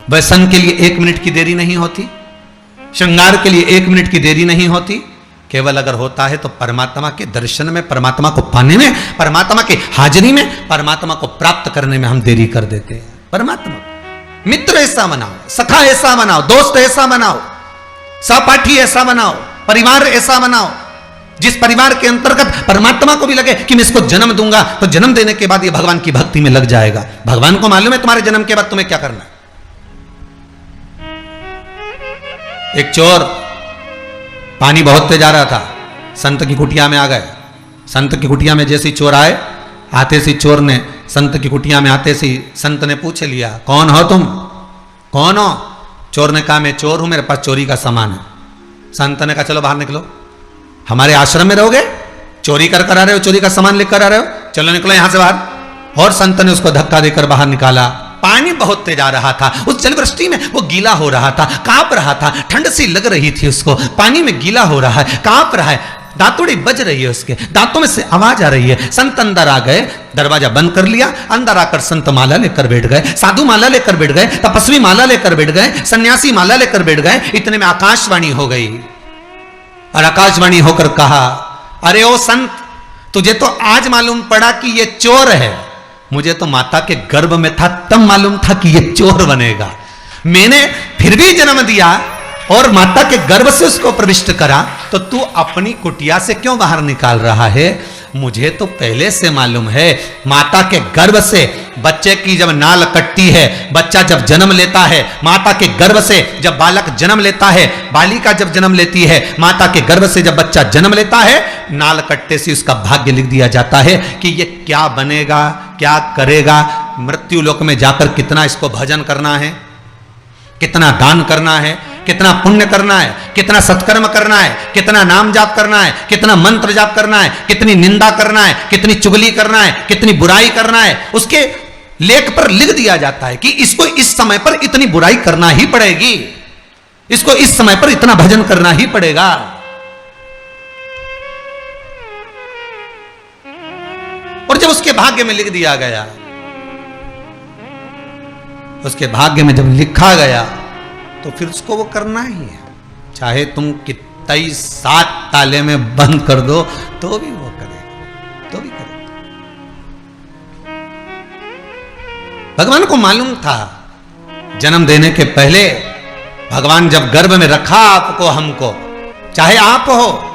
व्यसन के लिए 1 मिनट की देरी नहीं होती, श्रृंगार के लिए 1 मिनट की देरी नहीं होती। केवल अगर होता है तो परमात्मा के दर्शन में, परमात्मा को पाने में, परमात्मा की हाजिरी में, परमात्मा को प्राप्त करने में हम देरी कर देते हैं। परमात्मा मित्र ऐसा बनाओ, सखा ऐसा बनाओ, दोस्त ऐसा बनाओ, सहपाठी ऐसा बनाओ, परिवार ऐसा बनाओ जिस परिवार के अंतर्गत परमात्मा को भी लगे कि मैं इसको जन्म दूंगा, तो जन्म देने के बाद ये भगवान की भक्ति में लग जाएगा। भगवान को मालूम है तुम्हारे जन्म के बाद तुम्हें क्या करना है। एक चोर पानी बहुत तेज आ रहा था, संत की कुटिया में आ गए। संत की कुटिया में जैसे चोर आए, आते से चोर ने संत की कुटिया में आते से संत ने पूछ लिया, कौन हो तुम, कौन हो? चोर ने कहा मैं चोर हूं, मेरे पास चोरी का सामान है। संत ने कहा चलो बाहर निकलो, हमारे आश्रम में रहोगे, चोरी कर आ रहे हो, चोरी का सामान लेकर आ रहे हो, चलो निकलो यहां से बाहर। और संत ने उसको धक्का देकर बाहर निकाला। पानी बहुत तेज आ रहा था, उस जलवृष्टि में वो गीला हो रहा था, कांप रहा था, ठंड सी लग रही थी उसको, पानी में गीला हो रहा है, कांप रहा है, दांतुड़ी बज रही है, उसके दांतों में से आवाज आ रही है। संत अंदर आ गए, दरवाजा बंद कर लिया। अंदर आकर संत माला लेकर बैठ गए, साधु माला लेकर बैठ गए, तपस्वी माला लेकर बैठ गए, सन्यासी माला लेकर बैठ गए। इतने में आकाशवाणी हो गई और आकाशवाणी होकर कहा, अरे ओ संत, तुझे तो आज मालूम पड़ा कि ये चोर है, मुझे तो माता के गर्भ में था तब मालूम था कि ये चोर बनेगा। मैंने फिर भी जन्म दिया और माता के गर्भ से उसको प्रविष्ट करा, तो तू अपनी कुटिया से क्यों बाहर निकाल रहा है? मुझे तो पहले से मालूम है, माता के गर्भ से बच्चे की जब नाल कटती है, बच्चा जब जन्म लेता है, माता के गर्भ से जब बालक जन्म लेता है, बालिका जब जन्म लेती है, माता के गर्भ से जब बच्चा जन्म लेता है, नाल कटते से उसका भाग्य लिख दिया जाता है कि ये क्या बनेगा, क्या करेगा, मृत्यु लोक में जाकर कितना इसको भजन करना है, कितना दान करना है, कितना पुण्य करना है, कितना सत्कर्म करना है, कितना नाम जाप करना है, कितना मंत्र जाप करना है, कितनी निंदा करना है, कितनी चुगली करना है, कितनी बुराई करना है, उसके लेख पर लिख दिया जाता है कि इसको इस समय पर इतनी बुराई करना ही पड़ेगी, इसको इस समय पर इतना भजन करना ही पड़ेगा। और जब उसके भाग्य में लिख दिया गया, उसके भाग्य में जब लिखा गया, तो फिर उसको वो करना ही है, चाहे तुम कितना 7 ताले में बंद कर दो तो भी वो करेगा, तो भी करेगा। भगवान को मालूम था जन्म देने के पहले, भगवान जब गर्भ में रखा आपको, हमको, चाहे आप हो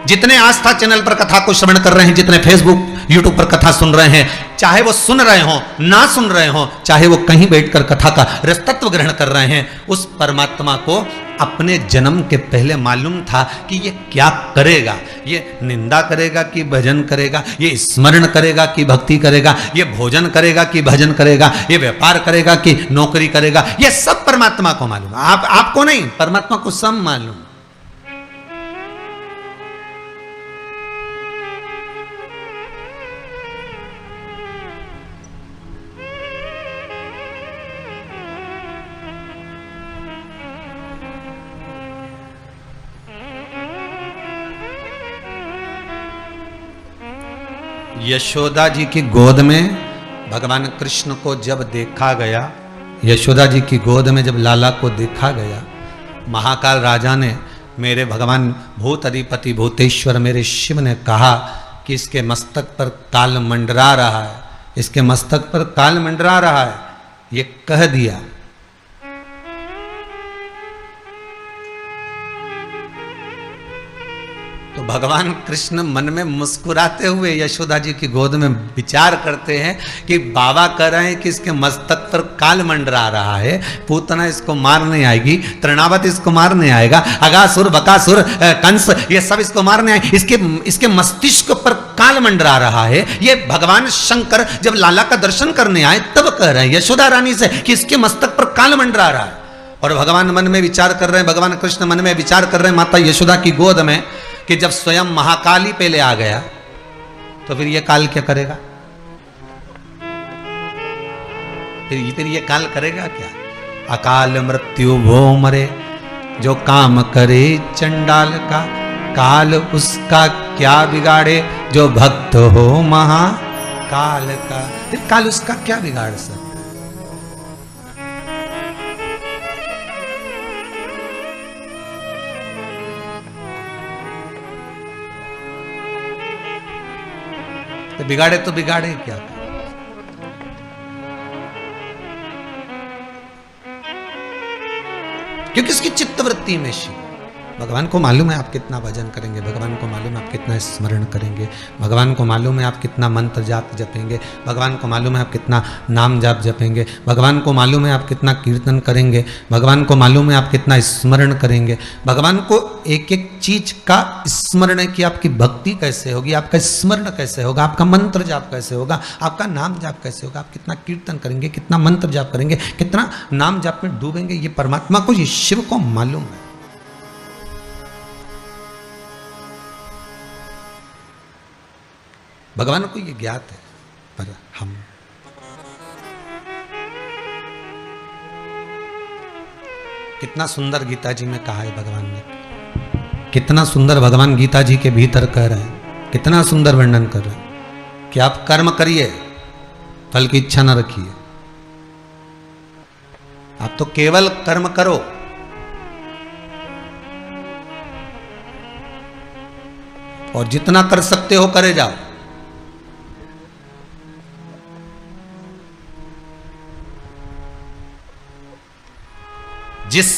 जितने आस्था चैनल पर कथा को श्रवण कर रहे हैं, जितने फेसबुक यूट्यूब पर कथा सुन रहे हैं, चाहे वो सुन रहे हो ना सुन रहे हो, चाहे वो कहीं बैठकर कथा का रसतत्व ग्रहण कर रहे हैं, उस परमात्मा को अपने जन्म के पहले मालूम था कि ये क्या करेगा, ये निंदा करेगा कि भजन करेगा, ये स्मरण करेगा कि भक्ति करेगा, ये भोजन करेगा कि भजन करेगा, ये व्यापार करेगा कि नौकरी करेगा, ये सब परमात्मा को मालूम। आपको नहीं, परमात्मा को सब मालूम। यशोदा जी की गोद में भगवान कृष्ण को जब देखा गया, यशोदा जी की गोद में जब लाला को देखा गया, महाकाल राजा ने, मेरे भगवान भूत अधिपति भूतेश्वर मेरे शिव ने कहा कि इसके मस्तक पर काल मंडरा रहा है, इसके मस्तक पर काल मंडरा रहा है, ये कह दिया। तो भगवान कृष्ण मन में मुस्कुराते हुए यशोदा जी की गोद में विचार करते हैं कि बाबा कह रहे हैं कि इसके मस्तक पर काल मंडरा रहा है, पूतना इसको मारने आएगी, तृणावत इसको मारने आएगा, अगासुर बकासुर कंस ये सब इसको मारने आए, इसके मस्तिष्क पर काल मंडरा रहा है। ये भगवान शंकर जब लाला का दर्शन करने आए तब कह रहे हैं यशोदा रानी से कि इसके मस्तक पर काल मंडरा रहा है। और भगवान मन में विचार कर रहे हैं, भगवान कृष्ण मन में विचार कर रहे हैं माता यशोदा की गोद में कि जब स्वयं महाकाल ही पहले आ गया तो फिर ये काल क्या करेगा, फिर ये काल करेगा क्या? अकाल मृत्यु भो मरे जो काम करे चंडाल का, काल उसका क्या बिगाड़े जो भक्त हो महाकाल का। फिर काल उसका क्या बिगाड़ सकता? तो बिगाड़े क्या। क्योंकि इसकी चित्तवृत्ति में शिव। भगवान को मालूम है आप कितना भजन करेंगे, भगवान को मालूम है आप कितना स्मरण करेंगे, भगवान को मालूम है आप कितना मंत्र जाप जपेंगे, भगवान को मालूम है आप कितना नाम जाप जपेंगे, भगवान को मालूम है आप कितना कीर्तन करेंगे, भगवान को मालूम है आप कितना स्मरण करेंगे, भगवान को एक एक चीज का स्मरण है कि आपकी भक्ति कैसे होगी, आपका स्मरण कैसे होगा, आपका मंत्र जाप कैसे होगा, आपका नाम जाप कैसे होगा, आप कितना कीर्तन करेंगे, कितना मंत्र जाप करेंगे, कितना नाम जाप में डूबेंगे, ये परमात्मा को, ये शिव को मालूम है। भगवान को ये ज्ञात है, पर हम कितना सुंदर गीता जी में कहा है भगवान ने, कितना सुंदर भगवान गीता जी के भीतर कह रहे हैं, कितना सुंदर वर्णन कर रहे हैं कि आप कर्म करिए, फल की इच्छा न रखिए। आप तो केवल कर्म करो, और जितना कर सकते हो करे जाओ। जिस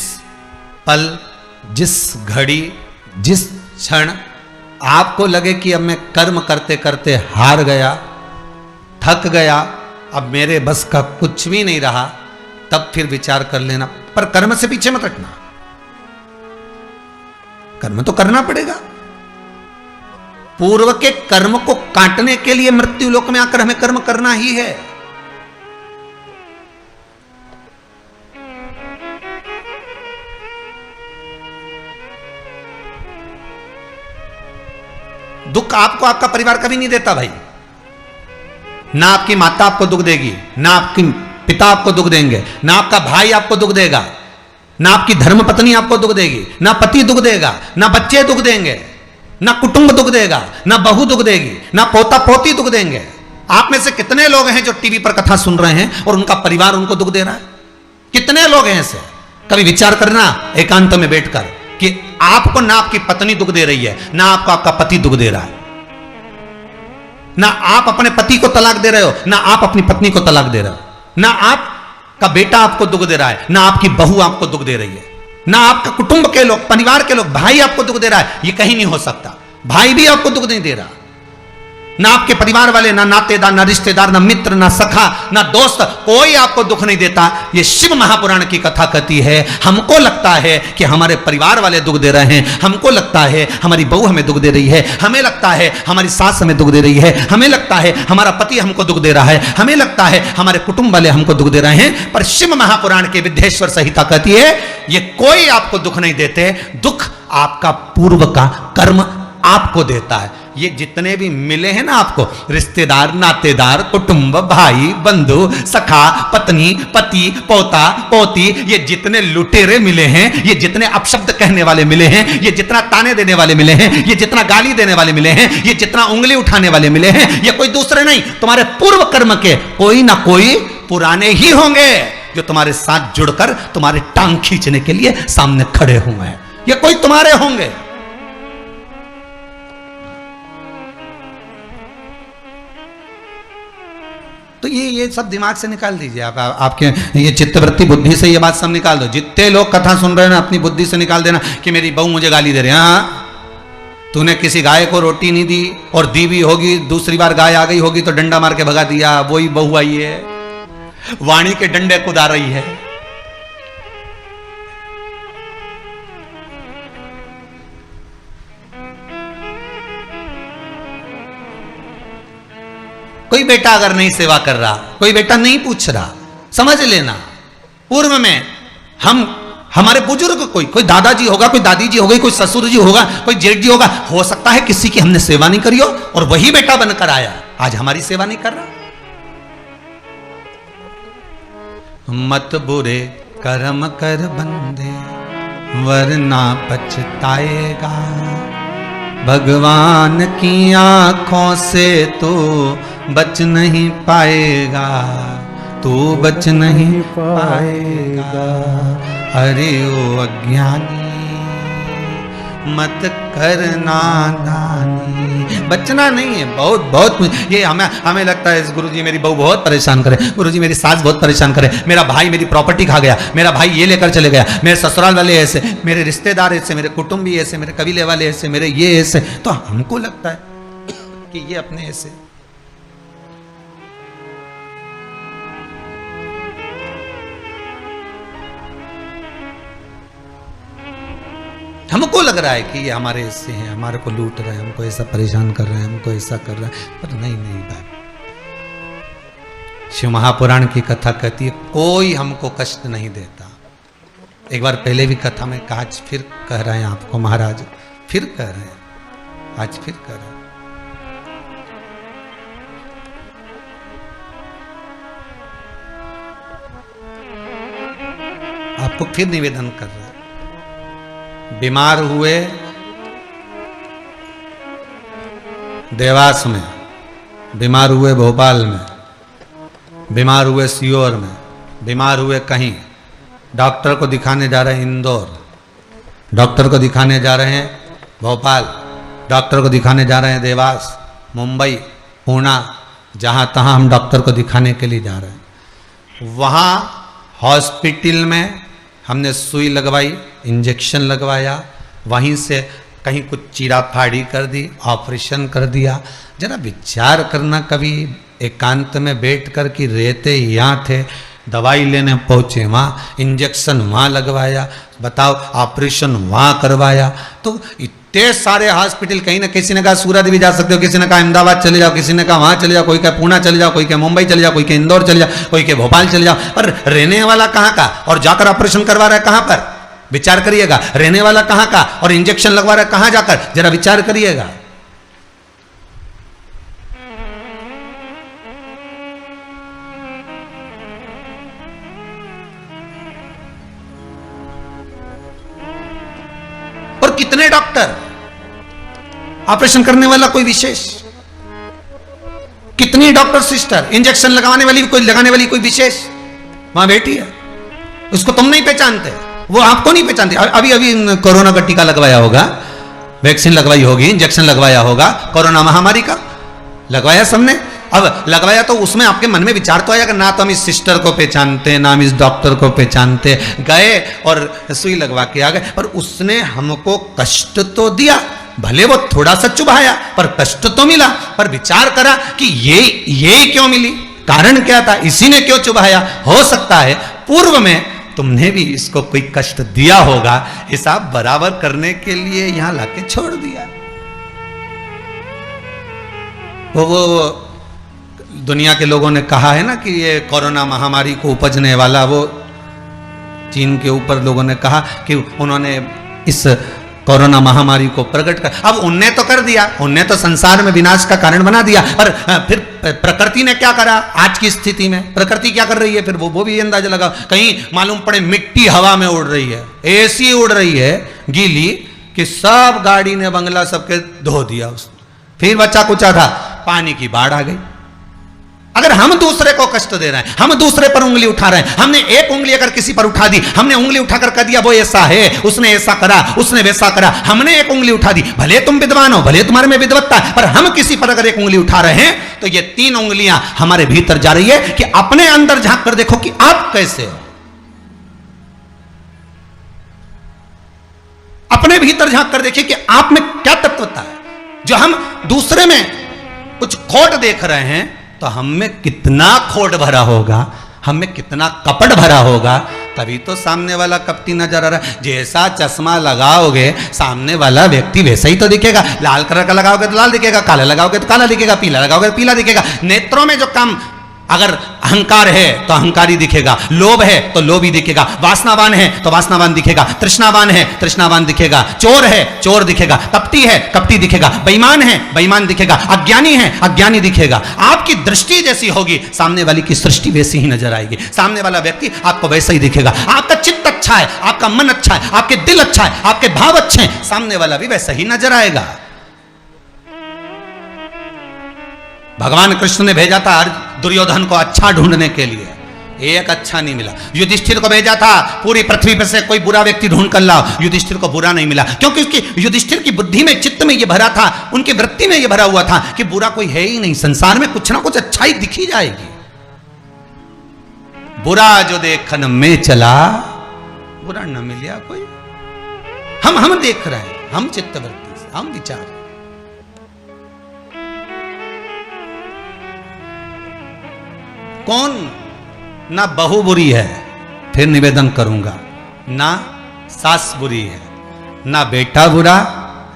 पल, जिस घड़ी, जिस क्षण आपको लगे कि अब मैं कर्म करते करते हार गया, थक गया, अब मेरे बस का कुछ भी नहीं रहा, तब फिर विचार कर लेना। पर कर्म से पीछे मत हटना, कर्म तो करना पड़ेगा। पूर्व के कर्म को काटने के लिए मृत्यु लोक में आकर हमें कर्म करना ही है। दुख आपको आपका परिवार कभी नहीं देता भाई। ना आपकी माता आपको दुख देगी, ना आपकी पिता आपको दुख देंगे, ना आपका भाई आपको दुख देगा, ना आपकी धर्म पत्नी आपको दुख देगी, ना पति दुख देगा, ना बच्चे दुख देंगे, ना कुटुंब दुख देगा, ना बहू दुख देगी, ना पोता पोती दुख देंगे। आप में से कितने लोग हैं जो टीवी पर कथा सुन रहे हैं और उनका परिवार उनको दुख दे रहा है? कितने लोग हैं ऐसे? कभी विचार करना एकांत में बैठकर कि आपको ना आपकी पत्नी दुख दे रही है, ना आपको आपका पति दुख दे रहा है, ना आप अपने पति को तलाक दे रहे हो, ना आप अपनी पत्नी को तलाक दे रहे हो, ना आपका बेटा आपको दुख दे रहा है, ना आपकी बहू आपको दुख दे रही है, ना आपका कुटुंब के लोग, परिवार के लोग, भाई आपको दुख दे रहा है। ये कहीं नहीं हो सकता। भाई भी आपको दुख नहीं दे रहा, ना आपके परिवार वाले, ना नातेदार, ना रिश्तेदार, ना मित्र, ना सखा, ना दोस्त, कोई आपको दुख नहीं देता। ये शिव महापुराण की कथा कहती है। हमको लगता है कि हमारे परिवार वाले दुख दे रहे हैं, हमको लगता है हमारी बहू हमें दुख दे रही है, हमें लगता है हमारी सास हमें दुख दे रही है, हमें लगता है हमारा पति हमको दुख दे रहा है, हमें लगता है हमारे कुटुंब वाले हमको दुख दे रहे हैं। पर शिव महापुराण के विद्येश्वर संहिता कहती है ये कोई आपको दुख नहीं देते। दुख आपका पूर्व का कर्म आपको देता है। ये जितने भी मिले हैं ना आपको, रिश्तेदार, नातेदार, कुटुंब, भाई, बंधु, सखा, पत्नी, पति, पोता, पोती, ये जितने लुटेरे मिले हैं, ये जितने अपशब्द कहने वाले मिले हैं, ये जितना ताने देने वाले मिले हैं, ये जितना गाली देने वाले मिले हैं, ये जितना उंगली उठाने वाले मिले हैं, ये कोई दूसरे नहीं, तुम्हारे पूर्व कर्म के कोई ना कोई पुराने ही होंगे जो तुम्हारे साथ जुड़कर तुम्हारे टांग खींचने के लिए सामने खड़े हुए हैं। ये कोई तुम्हारे होंगे। तो ये सब दिमाग से निकाल दीजिए आप, आपके ये चित्तवृत्ति बुद्धि से ये बात सब निकाल दो। जितने लोग कथा सुन रहे हैं ना, अपनी बुद्धि से निकाल देना कि मेरी बहू मुझे गाली दे रही है। हाँ, तूने किसी गाय को रोटी नहीं दी और दी भी होगी, दूसरी बार गाय आ गई होगी तो डंडा मार के भगा दिया, वही बहू आई है, वाणी के डंडे कुदा रही है। कोई बेटा अगर नहीं सेवा कर रहा, कोई बेटा नहीं पूछ रहा, समझ लेना पूर्व में हम हमारे बुजुर्ग, कोई दादाजी होगा, कोई दादी जी होगी, कोई ससुर जी होगा, कोई जेठ जी होगा, हो सकता है किसी की हमने सेवा नहीं करी हो और वही बेटा बनकर आया, आज हमारी सेवा नहीं कर रहा। मत बुरे कर्म कर बंदे वरना पछताएगा, भगवान की आंखों से तो बच नहीं पाएगा, तू बच नहीं पाएगा। अरे ओ अज्ञानी, मत करना नानी। बचना नहीं है, बहुत बहुत ये हमें लगता है गुरुजी मेरी बहू बहुत परेशान करे, गुरुजी मेरी सास बहुत परेशान करे, मेरा भाई मेरी प्रॉपर्टी खा गया, मेरा भाई ये लेकर चले गया, मेरे ससुराल वाले ऐसे, मेरे रिश्तेदार ऐसे, मेरे कुटुंबी ऐसे, मेरे कबीले वाले ऐसे, मेरे ये ऐसे। तो हमको लगता है कि ये अपने ऐसे। हमको लग रहा है कि ये हमारे ऐसे हैं, हमारे को लूट रहे हैं, हमको ऐसा परेशान कर रहे हैं, हमको ऐसा कर रहे हैं, पर नहीं बात। शिव महापुराण की कथा कहती है कोई हमको कष्ट नहीं देता। एक बार पहले भी कथा में कहा, आज फिर कह रहे हैं आपको महाराज, फिर कह रहे हैं, आज फिर कह रहे हैं। आपको फिर निवेदन कर रहे हैं। बीमार हुए देवास में, बीमार हुए भोपाल में, बीमार हुए सीहोर में, बीमार हुए कहीं, डॉक्टर को दिखाने जा रहे हैं इंदौर, डॉक्टर को दिखाने जा रहे हैं भोपाल, डॉक्टर को दिखाने जा रहे हैं देवास, मुंबई, पूना, जहां तहां हम डॉक्टर को दिखाने के लिए जा रहे हैं। वहां हॉस्पिटल में हमने सुई लगवाई, इंजेक्शन लगवाया, वहीं से कहीं कुछ चीरा फाड़ी कर दी, ऑपरेशन कर दिया। जरा विचार करना, कभी एकांत में बैठ कर कि रहते यहाँ थे, दवाई लेने पहुँचे वहाँ, इंजेक्शन वहाँ लगवाया, बताओ ऑपरेशन वहाँ करवाया। तो इतने सारे हॉस्पिटल, कहीं ना किसी ने कहा सूरत भी जा सकते हो, किसी ने कहा अहमदाबाद चले जाओ, किसी ने कहा वहाँ चले जाओ, कोई कहा पूना चले जाओ, कोई कहा मुंबई चले जाओ, कोई कहा इंदौर चले जाओ, कोई कहा भोपाल चले जाओ। पर रहने वाला कहाँ का और जाकर ऑपरेशन करवा रहा है कहाँ पर? विचार करिएगा। रहने वाला कहाँ का और इंजेक्शन लगवा रहा है कहाँ जाकर? जरा विचार करिएगा। और कितने डॉक्टर, ऑपरेशन करने वाला कोई विशेष, कितनी डॉक्टर सिस्टर, इंजेक्शन लगाने वाली कोई विशेष वहां बैठी है, उसको तुम नहीं पहचानते, वो आपको नहीं पहचानते। अभी कोरोना का टीका लगवाया होगा, वैक्सीन लगवाई होगी, इंजेक्शन लगवाया होगा, कोरोना महामारी का लगवाया सबने। अब लगवाया तो उसमें आपके मन में विचार तो आया कि ना तो हम इस सिस्टर को पहचानते, ना हम इस डॉक्टर को पहचानते, गए और सुई लगवा के आ गए, पर उसने हमको कष्ट तो दिया, भले वो थोड़ा सा चुभाया पर कष्ट तो मिला। पर विचार करा कि ये क्यों मिली, कारण क्या था, इसी ने क्यों चुभाया। हो सकता है पूर्व में तुमने भी इसको कोई कष्ट दिया होगा, हिसाब बराबर करने के लिए यहां लाके छोड़ दिया। वो दुनिया के लोगों ने कहा है ना कि ये कोरोना महामारी को उपजने वाला, वो चीन के ऊपर लोगों ने कहा कि उन्होंने इस कोरोना महामारी को प्रकट कर, अब उनने तो कर दिया, उनने तो संसार में विनाश का कारण बना दिया, पर फिर प्रकृति ने क्या करा आज की स्थिति में, प्रकृति क्या कर रही है फिर वो भी अंदाजा लगा। कहीं मालूम पड़े मिट्टी हवा में उड़ रही है, ऐसी उड़ रही है गीली कि सब गाड़ी ने बंगला सबके धो दिया उसने। फिर बचा कुचा था, पानी की बाढ़ आ गई। अगर हम दूसरे को कष्ट दे रहे हैं, हम दूसरे पर उंगली उठा रहे हैं, हमने एक उंगली अगर किसी पर उठा दी, हमने उंगली उठाकर कह दिया वो ऐसा है, उसने ऐसा करा, उसने वैसा करा, हमने एक उंगली उठा दी, भले तुम विद्वान हो, भले तुम्हारे में विद्वत्ता है, पर हम किसी पर अगर एक उंगली उठा रहे हैं तो ये 3 उंगलियां हमारे भीतर जा रही है कि अपने अंदर झांक कर देखो कि आप कैसे हो। अपने भीतर झांक कर देखिए कि आप में क्या तत्वता है। जो हम दूसरे में कुछ खोट देख रहे हैं तो हम में कितना खोट भरा होगा, हम में कितना कपट भरा होगा, तभी तो सामने वाला कपटी नजर आ रहा है। जैसा चश्मा लगाओगे सामने वाला व्यक्ति वैसा ही तो दिखेगा। लाल कलर का लगाओगे तो लाल दिखेगा, काला लगाओगे तो काला दिखेगा, पीला लगाओगे तो पीला दिखेगा। नेत्रों में जो काम, अगर अहंकार है तो अहंकारी दिखेगा, लोभ है तो लोभी दिखेगा, वासनावान है तो वासनावान दिखेगा, तृष्णावान है तृष्णावान दिखेगा, चोर है चोर दिखेगा, कपटी है कपटी दिखेगा, बेईमान है बेईमान दिखेगा, अज्ञानी है अज्ञानी दिखेगा। आपकी दृष्टि जैसी होगी सामने वाली की सृष्टि वैसी ही नजर आएगी, सामने वाला व्यक्ति आपको वैसा ही दिखेगा। आपका चित्त अच्छा है, आपका मन अच्छा है, आपके दिल अच्छा है, आपके भाव अच्छे हैं, सामने वाला भी वैसा ही नजर आएगा। भगवान कृष्ण ने भेजा था दुर्योधन को अच्छा ढूंढने के लिए, एक अच्छा नहीं मिला। युधिष्ठिर को भेजा था पूरी पृथ्वी पर से कोई बुरा व्यक्ति ढूंढ कर लाओ, युधिष्ठिर को बुरा नहीं मिला, क्योंकि उसकी युधिष्ठिर की बुद्धि में, चित्त में ये भरा था, उनकी वृत्ति में ये भरा हुआ था कि बुरा कोई है ही नहीं, संसार में कुछ ना कुछ अच्छाई दिखी जाएगी। बुरा जो देखन में चला, बुरा न मिला कोई। हम देख रहे हैं, हम चित्तवृत्ति से, हम विचार। कौन ना बहू बुरी है, फिर निवेदन करूंगा, ना सास बुरी है, ना बेटा बुरा,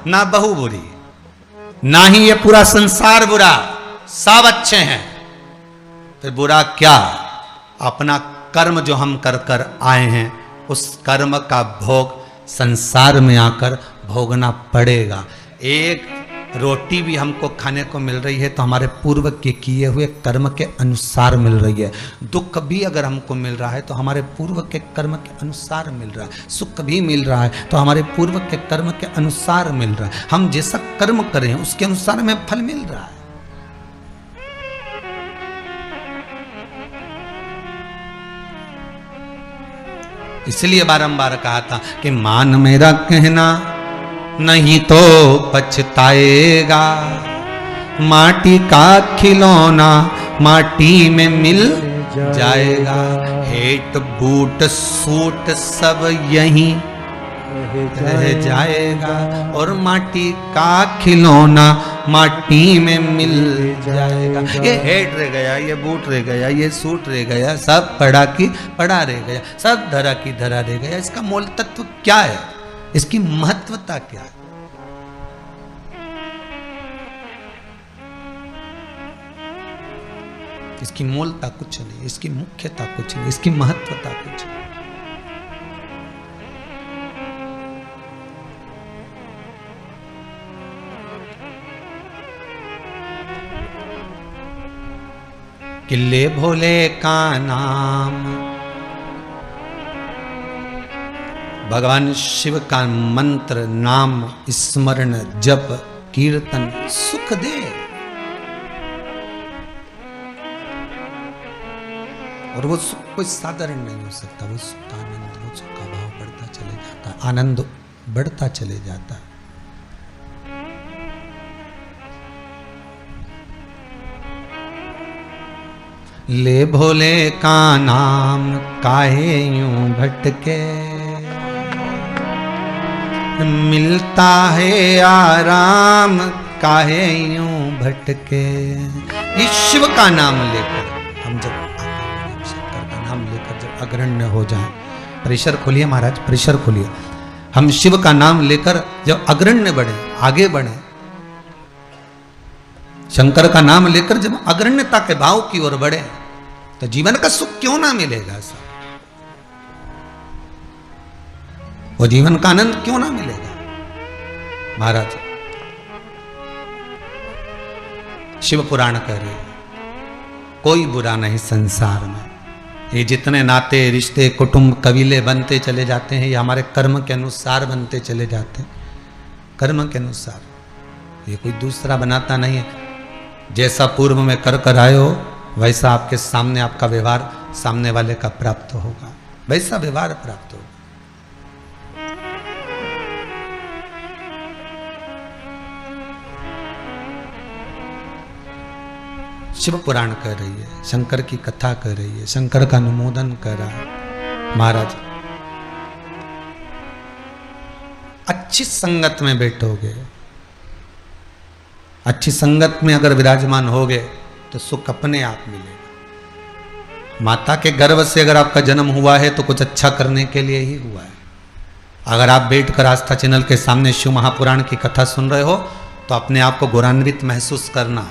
ना बहू बुरी, ना ही ये पूरा संसार बुरा, सब अच्छे हैं। फिर बुरा क्या? अपना कर्म जो हम कर कर आए हैं, उस कर्म का भोग संसार में आकर भोगना पड़ेगा। एक रोटी भी हमको खाने को मिल रही है तो हमारे पूर्व के किए हुए कर्म के अनुसार मिल रही है। दुख भी अगर हमको मिल रहा है तो हमारे पूर्व के कर्म के अनुसार मिल रहा है। सुख भी मिल रहा है तो हमारे पूर्व के कर्म के अनुसार मिल रहा है। हम जैसा कर्म करें उसके अनुसार हमें फल मिल रहा है। इसलिए बारंबार कहा था कि मान मेरा कहना नहीं तो पछताएगा, माटी का खिलौना माटी में मिल जाएगा, हेट बूट सूट सब यहीं रह जाएगा, और माटी का खिलौना माटी में मिल जाएगा। ये हेट रह गया, ये बूट रह गया, ये सूट रह गया, सब पड़ा की पड़ा रह गया, सब धरा की धरा रह गया। इसका मूल तत्व क्या है? इसकी महत्वता क्या है? इसकी मूलता कुछ नहीं, इसकी मुख्यता कुछ नहीं, इसकी महत्वता कुछ नहीं। किले भोले का नाम, भगवान शिव का मंत्र, नाम स्मरण, जप, कीर्तन सुख दे। और वो सुख कोई साधारण नहीं हो सकता। वो सुख का आनंद, वो सुख का भाव बढ़ता चले जाता है, आनंद बढ़ता चले जाता है। ले भोले का नाम काहे यूं भटके, मिलता है आराम काहे यूं भटके। ये शिव का नाम लेकर हम जब शंकर का नाम लेकर जब अग्रण्य हो जाएं, परिसर खोलिए महाराज, परिसर खोलिए। हम शिव का नाम लेकर जब अग्रण्य बढ़े, आगे बढ़े, शंकर का नाम लेकर जब अग्रण्यता के भाव की ओर बढ़े, तो जीवन का सुख क्यों ना मिलेगा? सब वो जीवन का आनंद क्यों ना मिलेगा? महाराज शिव पुराण कह रहे हैं, कोई बुरा नहीं संसार में। ये जितने नाते, रिश्ते, कुटुंब, कबीले बनते चले जाते हैं, ये हमारे कर्म के अनुसार बनते चले जाते हैं। कर्म के अनुसार, ये कोई दूसरा बनाता नहीं है। जैसा पूर्व में कर कर आए हो, वैसा आपके सामने आपका व्यवहार सामने वाले का प्राप्त होगा, वैसा व्यवहार प्राप्त होगा। शिव पुराण कह रही है, शंकर की कथा कह रही है, शंकर का अनुमोदन कर रहा है। महाराज अच्छी संगत में बैठोगे, अच्छी संगत में अगर विराजमान होगे तो सुख अपने आप मिलेगा। माता के गर्भ से अगर आपका जन्म हुआ है तो कुछ अच्छा करने के लिए ही हुआ है। अगर आप बैठकर आस्था चैनल के सामने शिव महापुराण की कथा सुन रहे हो तो अपने आप को गौरवान्वित महसूस करना।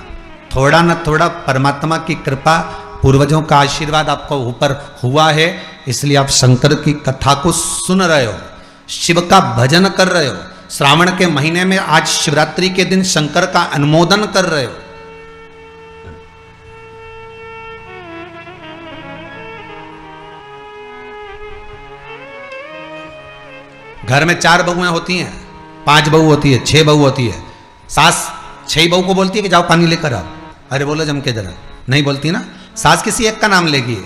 थोड़ा न थोड़ा परमात्मा की कृपा, पूर्वजों का आशीर्वाद आपको ऊपर हुआ है, इसलिए आप शंकर की कथा को सुन रहे हो, शिव का भजन कर रहे हो। श्रावण के महीने में आज शिवरात्रि के दिन शंकर का अनुमोदन कर रहे हो। घर में 4 बहुएं होती हैं, 5 बहू होती है, 6 बहू होती है। सास 6 बहू को बोलती है कि जाओ पानी लेकर आओ, अरे बोलो जम के जरा, नहीं बोलती ना। सास किसी एक का नाम लेगी,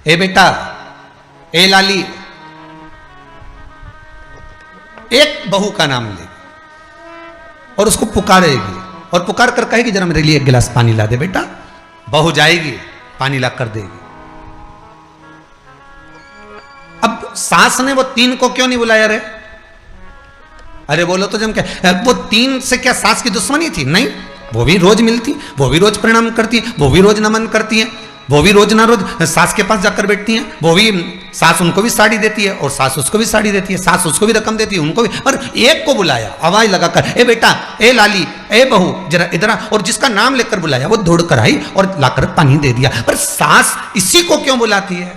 ए बेटा, ए लाली, एक बहू का नाम लेगी और उसको पुकारेगी और पुकार कर कहेगी जरा मेरे लिए एक गिलास पानी ला दे बेटा। बहू जाएगी, पानी ला कर देगी। अब सास ने वो 3 को क्यों नहीं बुलाया रे? अरे बोलो तो जम क्या, वो 3 से क्या सास की दुश्मनी थी? नहीं, वो भी रोज मिलती, वो भी रोज प्रणाम करती है, वो भी रोज नमन करती है, वो भी रोज ना रोज सास के पास जाकर बैठती हैं, वो भी सास उनको भी साड़ी देती है और सास उसको भी साड़ी देती है, सास उसको भी रकम देती है, उनको भी। और एक को बुलाया आवाज लगाकर, ए बेटा, ए लाली, ए बहू, जरा इधर आ। और जिसका नाम लेकर बुलाया वो दौड़ कर आई और लाकर पानी दे दिया। पर सास इसी को क्यों बुलाती है?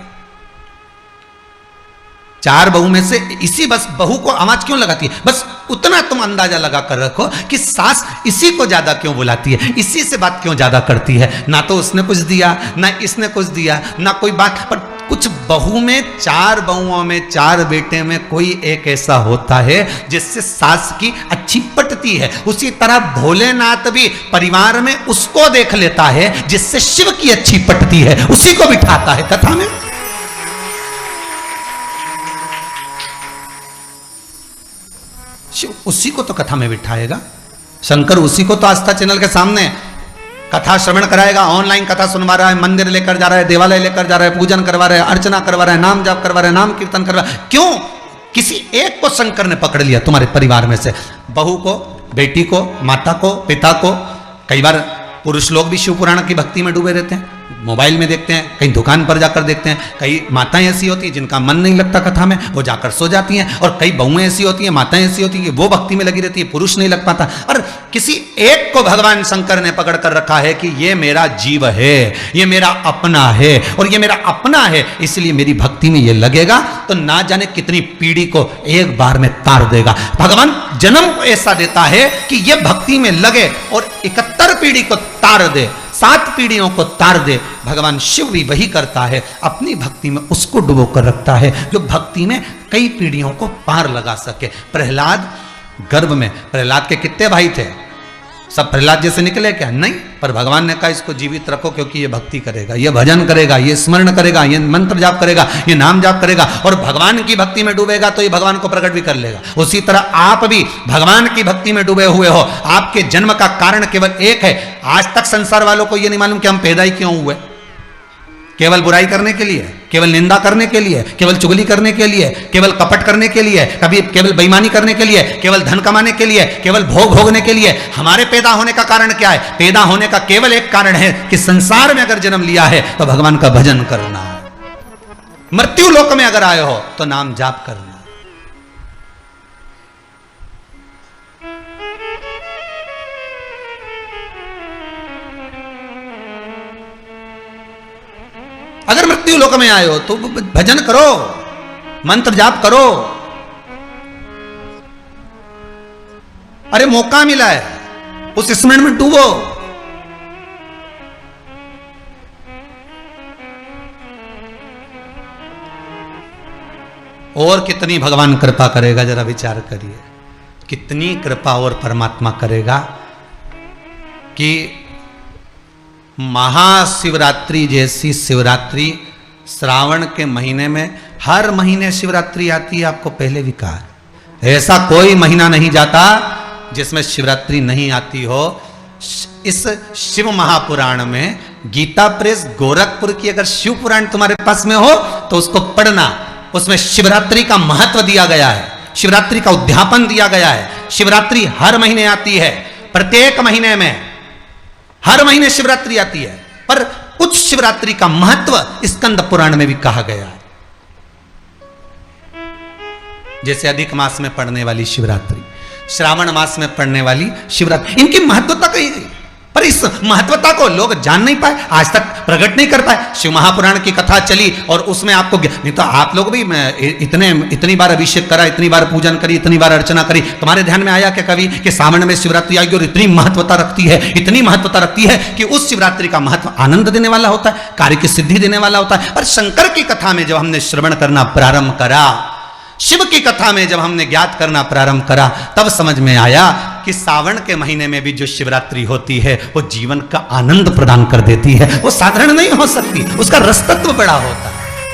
4 बहू में से इसी बस बहू को आवाज क्यों लगाती है? बस उतना तुम अंदाजा लगा कर रखो कि सास इसी को ज्यादा क्यों बुलाती है, इसी से बात क्यों ज्यादा करती है। ना तो उसने कुछ दिया, ना इसने कुछ दिया, ना कोई बात। पर कुछ बहू में, 4 बहुओं में, 4 बेटे में कोई एक ऐसा होता है जिससे सास की अच्छी पटती है। उसी तरह भोलेनाथ भी परिवार में उसको देख लेता है जिससे शिव की अच्छी पटती है, उसी को बिठाता है कथा में। उसी को तो कथा में बिठाएगा। शंकर उसी को तो आस्था चैनल के सामने कथा श्रवण कराएगा, ऑनलाइन कथा सुनवा रहा है, मंदिर लेकर जा रहा है, देवालय लेकर जा रहा है, पूजन करवा रहा है, अर्चना करवा रहा है, नाम जाप करवा रहा है, नाम कीर्तन करवा रहा है। क्यों? किसी एक को शंकर ने पकड़ लिया तुम्हारे परिवार में से, बहू को, बेटी को, माता को, पिता को। कई बार पुरुष लोग भी शिव पुराण की भक्ति में डूबे रहते हैं, मोबाइल में देखते हैं, कहीं दुकान पर जाकर देखते हैं। कई माताएं ऐसी होती हैं जिनका मन नहीं लगता कथा में, वो जाकर सो जाती हैं। और कई बहुएं ऐसी होती हैं, माताएं ऐसी होती हैं कि वो भक्ति में लगी रहती है, पुरुष नहीं लग पाता। और किसी एक को भगवान शंकर ने पकड़ कर रखा है कि ये मेरा जीव है, ये मेरा अपना है, और ये मेरा अपना है इसलिए मेरी भक्ति में ये लगेगा तो ना जाने कितनी पीढ़ी को एक बार में तार देगा। भगवान जन्म ऐसा देता है कि ये भक्ति में लगे और 71 पीढ़ी को तार दे, 7 पीढ़ियों को तार दे। भगवान शिव भी वही करता है, अपनी भक्ति में उसको डुबो कर रखता है जो भक्ति में कई पीढ़ियों को पार लगा सके। प्रहलाद गर्भ में, प्रहलाद के कितने भाई थे? सब प्रहलाद जैसे निकले क्या? नहीं, पर भगवान ने कहा इसको जीवित रखो क्योंकि ये भक्ति करेगा, ये भजन करेगा, ये स्मरण करेगा, ये मंत्र जाप करेगा, ये नाम जाप करेगा और भगवान की भक्ति में डूबेगा तो ये भगवान को प्रकट भी कर लेगा। उसी तरह आप भी भगवान की भक्ति में डूबे हुए हो। आपके जन्म का कारण केवल एक है। आज तक संसार वालों को ये नहीं मालूम कि हम पैदा ही क्यों हुए। केवल बुराई करने के लिए, केवल निंदा करने के लिए, केवल चुगली करने के लिए, केवल कपट करने के लिए, कभी केवल बेईमानी करने के लिए, केवल धन कमाने के लिए, केवल भोग भोगने के लिए। हमारे पैदा होने का कारण क्या है? पैदा होने का केवल एक कारण है कि संसार में अगर जन्म लिया है तो भगवान का भजन करना है। मृत्यु लोक में अगर आए हो तो नाम जाप करना। अगर मृत्यु लोक में आए हो तो भजन करो, मंत्र जाप करो। अरे मौका मिला है, उस स्मरण में डूबो। और कितनी भगवान कृपा करेगा, जरा विचार करिए। कितनी कृपा और परमात्मा करेगा कि महाशिवरात्रि जैसी शिवरात्रि श्रावण के महीने में, हर महीने शिवरात्रि आती है, आपको पहले भी कहा, ऐसा कोई महीना नहीं जाता जिसमें शिवरात्रि नहीं आती हो। इस शिव महापुराण में गीता प्रेस गोरखपुर की अगर शिव पुराण तुम्हारे पास में हो तो उसको पढ़ना। उसमें शिवरात्रि का महत्व दिया गया है, शिवरात्रि का उद्यापन दिया गया है। शिवरात्रि हर महीने आती है, प्रत्येक महीने में, हर महीने शिवरात्रि आती है। पर कुछ शिवरात्रि का महत्व स्कंद पुराण में भी कहा गया है, जैसे अधिक मास में पड़ने वाली शिवरात्रि, श्रावण मास में पड़ने वाली शिवरात्रि, इनकी महत्वता कही गई। पर इस महत्वता को लोग जान नहीं पाए, आज तक प्रकट नहीं कर पाए। शिव महापुराण की कथा चली और उसमें आपको, नहीं तो आप लोग भी इतनी बार अभिषेक करा, इतनी बार पूजन करी, इतनी बार अर्चना करी, तुम्हारे ध्यान में आया क्या कभी कि सावन में शिवरात्रि आएगी और इतनी महत्वता रखती है, इतनी महत्वता रखती है कि उस शिवरात्रि का महत्व आनंद देने वाला होता है, कार्य की सिद्धि देने वाला होता है। पर शंकर की कथा में जब हमने श्रवण करना प्रारंभ करा, शिव की कथा में जब हमने ज्ञात करना प्रारंभ करा, तब समझ में आया कि सावन के महीने में भी जो शिवरात्रि होती है वो जीवन का आनंद प्रदान कर देती है। वो साधारण नहीं हो सकती, उसका रस तत्व बड़ा होता है।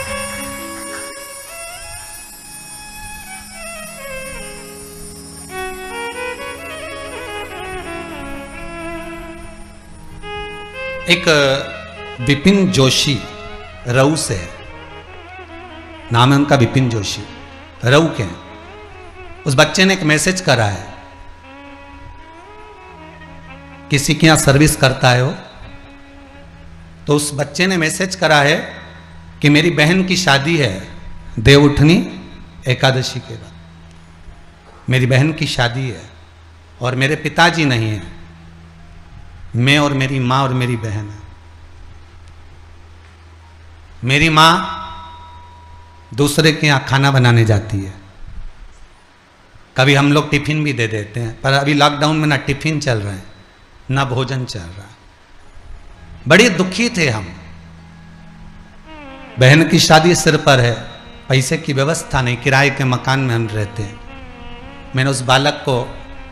एक विपिन जोशी रऊ से है, नाम है उनका विपिन जोशी, रऊ के हैं। उस बच्चे ने एक मैसेज करा है, किसी के यहां सर्विस करता है वो, तो उस बच्चे ने मैसेज करा है कि मेरी बहन की शादी है देवउठनी एकादशी के बाद, मेरी बहन की शादी है और मेरे पिताजी नहीं है, मैं और मेरी माँ और मेरी बहन है। मेरी माँ दूसरे के यहाँ खाना बनाने जाती है, कभी हम लोग टिफिन भी दे देते हैं, पर अभी लॉकडाउन में ना टिफिन चल रहे हैं ना भोजन चल रहा। बड़े दुखी थे हम, बहन की शादी सिर पर है, पैसे की व्यवस्था नहीं, किराए के मकान में हम रहते हैं। मैंने उस बालक को,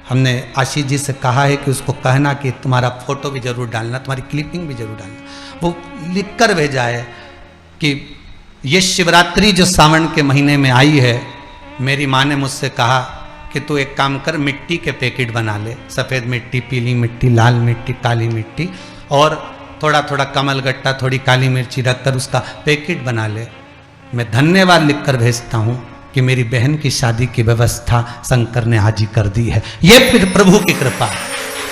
हमने आशीष जी से कहा है कि उसको कहना कि तुम्हारा फोटो भी जरूर डालना, तुम्हारी क्लिपिंग भी जरूर डालना। वो लिख कर भेजा है कि ये शिवरात्रि जो सावन के महीने में आई है, मेरी माँ ने मुझसे कहा कि तू एक काम कर, मिट्टी के पैकेट बना ले, सफ़ेद मिट्टी, पीली मिट्टी, लाल मिट्टी, काली मिट्टी, और थोड़ा थोड़ा कमल गट्टा, थोड़ी काली मिर्ची रखकर उसका पैकेट बना ले। मैं धन्यवाद लिखकर भेजता हूँ कि मेरी बहन की शादी की व्यवस्था शंकर ने आज ही कर दी है। ये फिर प्रभु की कृपा है।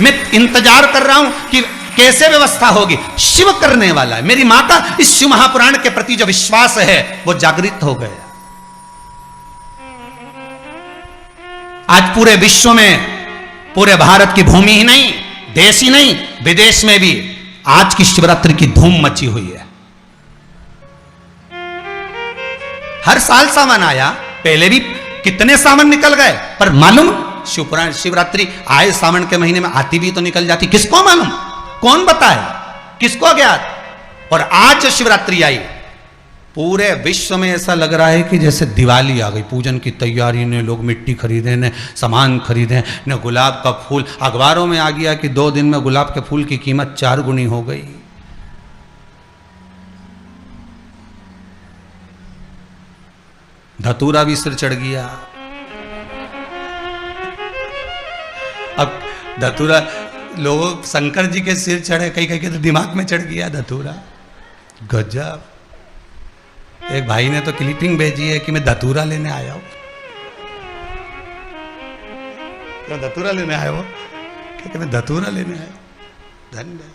मैं इंतजार कर रहा हूं कि कैसे व्यवस्था होगी, शिव करने वाला है। मेरी मां का इस शिव महापुराण के प्रति जो विश्वास है वो जागृत हो गया। आज पूरे विश्व में, पूरे भारत की भूमि ही नहीं, देश ही नहीं, विदेश में भी आज की शिवरात्रि की धूम मची हुई है। हर साल सावन आया, पहले भी कितने सावन निकल गए, पर मालूम शिवपुराण शिवरात्रि आए सावन के महीने में आती भी तो निकल जाती, किसको मालूम, कौन बताए, किसको ज्ञात। और आज जो शिवरात्रि आई, पूरे विश्व में ऐसा लग रहा है कि जैसे दिवाली आ गई। पूजन की तैयारी ने लोग मिट्टी खरीदे, ने सामान खरीदे, ने गुलाब का फूल। अखबारों में आ गया कि 2 दिन में गुलाब के फूल की कीमत 4 गुनी हो गई। धतूरा भी सिर चढ़ गया। अब धतूरा लोगों, शंकर जी के सिर चढ़े, कई कई के तो दिमाग में चढ़ गया धतूरा। गजब। एक भाई ने तो क्लिपिंग भेजी है कि मैं धतूरा लेने आया हूं। क्या धतूरा लेने आया हो? क्या मैं धतूरा लेने आया? धन्य।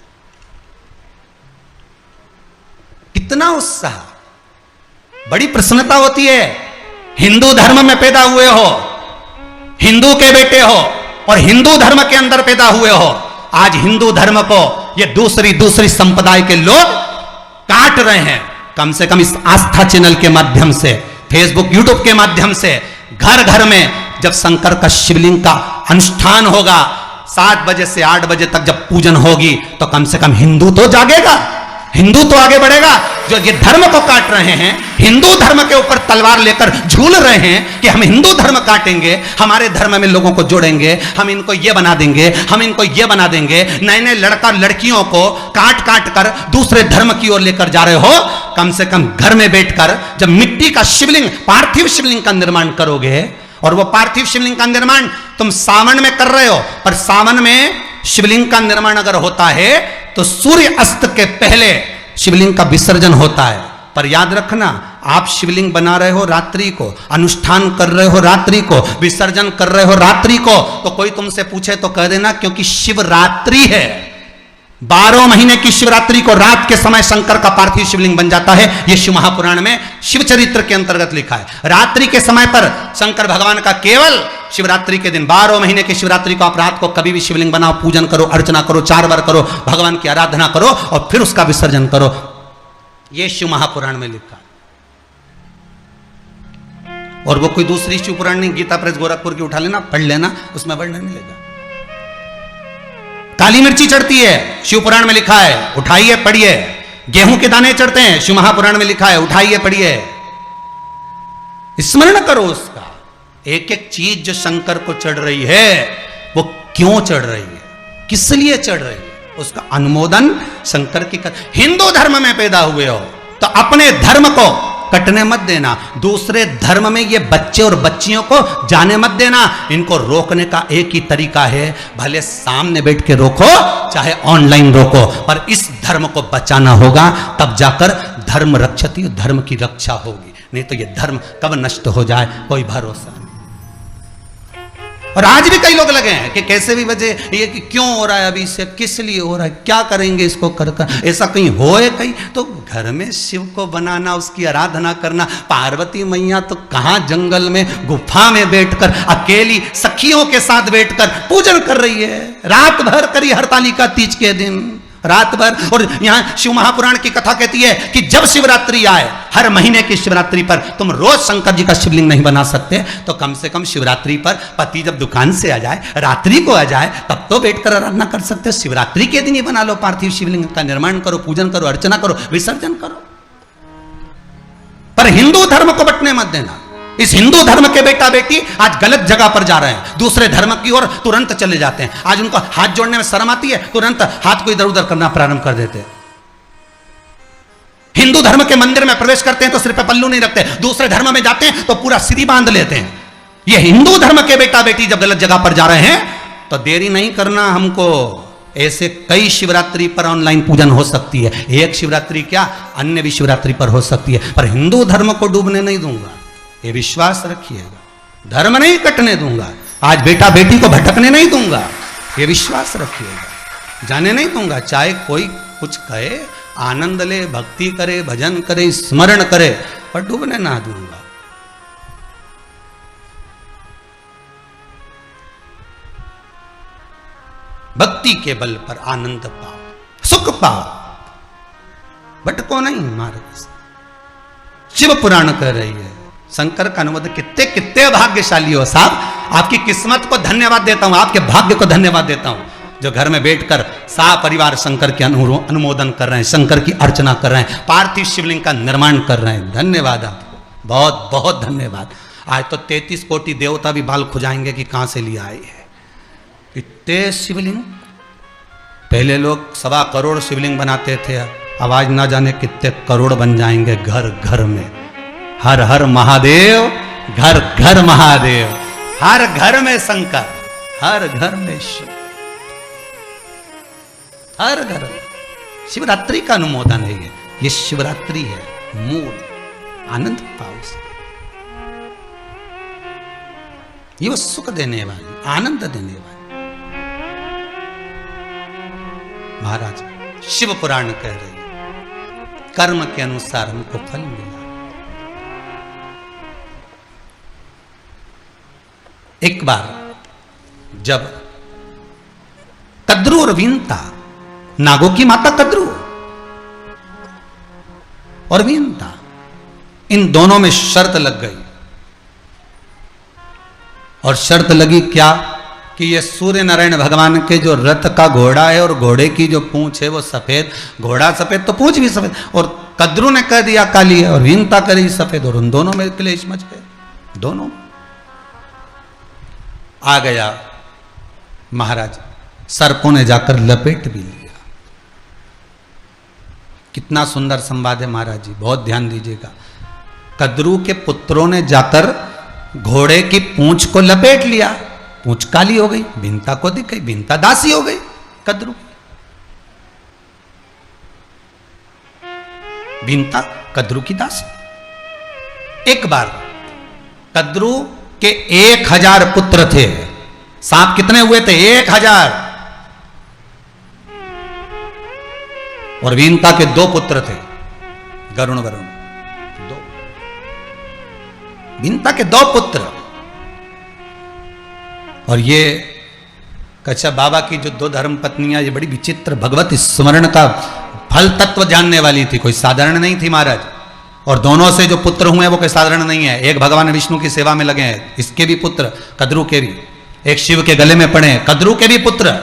कितना उत्साह, बड़ी प्रसन्नता होती है। हिंदू धर्म में पैदा हुए हो, हिंदू के बेटे हो और हिंदू धर्म के अंदर पैदा हुए हो। आज हिंदू धर्म को ये दूसरी संप्रदाय के लोग काट रहे हैं। कम से कम इस आस्था चैनल के माध्यम से, फेसबुक यूट्यूब के माध्यम से, घर घर में जब शंकर का शिवलिंग का अनुष्ठान होगा, 7 बजे से 8 बजे तक जब पूजन होगी, तो कम से कम हिंदू तो जागेगा, हिंदू तो आगे बढ़ेगा। जो ये धर्म को काट रहे हैं, हिंदू धर्म के ऊपर तलवार लेकर झूल रहे हैं कि हम हिंदू धर्म काटेंगे, हमारे धर्म में लोगों को जोड़ेंगे, हम इनको ये बना देंगे, हम इनको ये बना देंगे। नए नए लड़का लड़कियों को काट काट कर दूसरे धर्म की ओर लेकर जा रहे हो। कम से कम घर में बैठकर जब मिट्टी का शिवलिंग, पार्थिव शिवलिंग का निर्माण करोगे, और वो पार्थिव शिवलिंग का निर्माण तुम सावन में कर रहे हो, पर सावन में शिवलिंग का निर्माण अगर होता है तो सूर्य अस्त के पहले शिवलिंग का विसर्जन होता है। पर याद रखना, आप शिवलिंग बना रहे हो रात्रि को, अनुष्ठान कर रहे हो रात्रि को, विसर्जन कर रहे हो रात्रि को, तो कोई तुमसे पूछे तो कह देना क्योंकि शिवरात्रि है। 12 महीने की शिवरात्रि को रात के समय शंकर का पार्थिव शिवलिंग बन जाता है। यह शिव महापुराण में शिव चरित्र के अंतर्गत लिखा है। रात्रि के समय पर शंकर भगवान का केवल शिवरात्रि के दिन, 12 महीने की शिवरात्रि को आप रात को कभी भी शिवलिंग बनाओ, पूजन करो, अर्चना करो, 4 बार करो, भगवान की आराधना करो और फिर उसका विसर्जन करो। यह शिव महापुराण में लिखा। और वो कोई दूसरी शिव पुराण नहीं, गीता प्रेस गोरखपुर की उठा लेना, पढ़ लेना, उसमें वर्णन मिलेगा। काली मिर्ची चढ़ती है, शिव पुराण में लिखा है, उठाइए पढ़िए। गेहूं के दाने चढ़ते हैं, शिव महापुराण में लिखा है, उठाइए पढ़िए। स्मरण करो उसका। एक एक चीज जो शंकर को चढ़ रही है, वो क्यों चढ़ रही है, किस लिए चढ़ रही है, उसका अनुमोदन शंकर की कर। हिंदू धर्म में पैदा हुए हो तो अपने धर्म को कटने मत देना। दूसरे धर्म में ये बच्चे और बच्चियों को जाने मत देना। इनको रोकने का एक ही तरीका है, भले सामने बैठ के रोको, चाहे ऑनलाइन रोको, पर इस धर्म को बचाना होगा, तब जाकर धर्म रक्षति, धर्म की रक्षा होगी। नहीं तो ये धर्म कब नष्ट हो जाए कोई भरोसा नहीं। और आज भी कई लोग लगे हैं कि कैसे भी वजह ये कि क्यों हो रहा है, अभी से किस लिए हो रहा है, क्या करेंगे इसको कर कर, ऐसा कहीं होए कहीं तो घर में शिव को बनाना, उसकी आराधना करना। पार्वती मैया तो कहां जंगल में गुफा में बैठकर अकेली सखियों के साथ बैठकर पूजन कर रही है, रात भर करी हरतालिका तीज के दिन, रात भर। और यहां शिव महापुराण की कथा कहती है कि जब शिवरात्रि आए, हर महीने की शिवरात्रि पर तुम रोज शंकर जी का शिवलिंग नहीं बना सकते, तो कम से कम शिवरात्रि पर पति जब दुकान से आ जाए, रात्रि को आ जाए, तब तो बैठकर आराधना कर सकते। शिवरात्रि के दिन ही बना लो, पार्थिव शिवलिंग का निर्माण करो, पूजन करो, अर्चना करो, विसर्जन करो। पर हिंदू धर्म को बंटने मत देना। इस हिंदू धर्म के बेटा बेटी आज गलत जगह पर जा रहे हैं, दूसरे धर्म की ओर तुरंत चले जाते हैं। आज उनको हाथ जोड़ने में शर्म आती है, तुरंत हाथ को इधर उधर करना प्रारंभ कर देते हैं। हिंदू धर्म के मंदिर में प्रवेश करते हैं तो सिर पे पल्लू नहीं रखते, दूसरे धर्म में जाते हैं तो पूरा सिरी बांध लेते हैं। ये हिंदू धर्म के बेटा बेटी जब गलत जगह पर जा रहे हैं तो देरी नहीं करना हमको। ऐसे कई शिवरात्रि पर ऑनलाइन पूजन हो सकती है, एक शिवरात्रि क्या अन्य भी शिवरात्रि पर हो सकती है, पर हिंदू धर्म को डूबने नहीं दूंगा, ये विश्वास रखिएगा। धर्म नहीं कटने दूंगा, आज बेटा बेटी को भटकने नहीं दूंगा, ये विश्वास रखिएगा। जाने नहीं दूंगा, चाहे कोई कुछ कहे, आनंद ले, भक्ति करे, भजन करे, स्मरण करे, पर डूबने ना दूंगा। भक्ति के बल पर आनंद पाओ, सुख पाओ, भटको नहीं मार्ग से। शिव पुराण कह रही है, शंकर का अनुमोदन। कितने कितने भाग्यशाली हो साहब, आपकी किस्मत को धन्यवाद देता हूं, आपके भाग्य को धन्यवाद देता हूं, जो घर में बैठकर परिवार शंकर के अनुमोदन कर रहे हैं, शंकर की अर्चना कर रहे हैं, पार्थिव शिवलिंग का निर्माण कर रहे हैं। धन्यवाद आपको, बहुत बहुत धन्यवाद। आज तो 33 कोटि देवता भी बाल खुजाएंगे कि कहां से लिया है। इतने शिवलिंग, पहले लोग 1.25 करोड़ शिवलिंग बनाते थे, अब आज ना जाने कितने करोड़ बन जाएंगे घर घर में। हर हर महादेव, घर घर महादेव, हर घर में शंकर, हर घर में शिव, हर घर में। शिवरात्रि का अनुमोदन है ये शिवरात्रि है, मूल आनंद पाओ। ये वो सुख देने वाली, आनंद देने वाली। महाराज शिव पुराण कह रही है, कर्म के अनुसार हमको फल मिला। एक बार जब कद्रू और वीनता, नागों की माता कद्रू और वीनता, इन दोनों में शर्त लग गई। और शर्त लगी क्या कि ये सूर्य नारायण भगवान के जो रथ का घोड़ा है और घोड़े की जो पूंछ है वो सफेद, घोड़ा सफेद तो पूंछ भी सफेद, और कद्रू ने कह दिया काली है और वीनता करी सफेद, और उन दोनों में क्लेश मच गए। दोनों आ गया महाराज, सर्पों ने जाकर लपेट भी लिया। कितना सुंदर संवाद है महाराज जी, बहुत ध्यान दीजिएगा। कद्रू के पुत्रों ने जाकर घोड़े की पूंछ को लपेट लिया, पूंछ काली हो गई, भिन्नता को दिख गई, भिन्नता दासी हो गई कद्रू, भिन्नता कद्रू की दासी। एक बार कद्रू के 1000 पुत्र थे। सांप कितने हुए थे? 1000। और वीनता के 2 पुत्र थे, गरुण वरुण, 2। वीनता के 2 पुत्र। और ये कच्छा बाबा की जो 2 धर्म पत्नियां, ये बड़ी विचित्र भगवत स्मरण का फल तत्व जानने वाली थी, कोई साधारण नहीं थी महाराज। और दोनों से जो पुत्र हुए वो कोई साधारण नहीं है। एक भगवान विष्णु की सेवा में लगे हैं, इसके भी पुत्र, कद्रू के भी। एक शिव के गले में पड़े, कद्रू के भी पुत्र।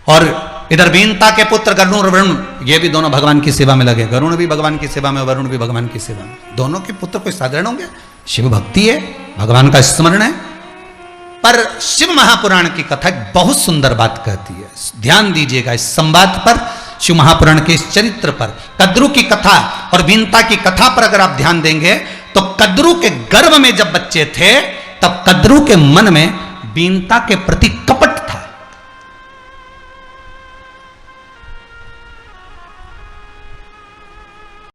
और इधर वीनता के पुत्र गरुण और वरुण, ये भी दोनों भगवान की सेवा में लगे। गरुण भी भगवान की सेवा में, वरुण भी भगवान की सेवा में। दोनों के पुत्र कोई साधारण होंगे? शिव भक्ति है, भगवान का स्मरण है। पर शिव महापुराण की कथा बहुत सुंदर बात कहती है, ध्यान दीजिएगा इस संवाद पर, शिव महापुराण के इस चरित्र पर। कद्रू की कथा और वीनता की कथा पर अगर आप ध्यान देंगे तो कद्रू के गर्भ में जब बच्चे थे तब कद्रू के मन में वीनता के प्रति कपट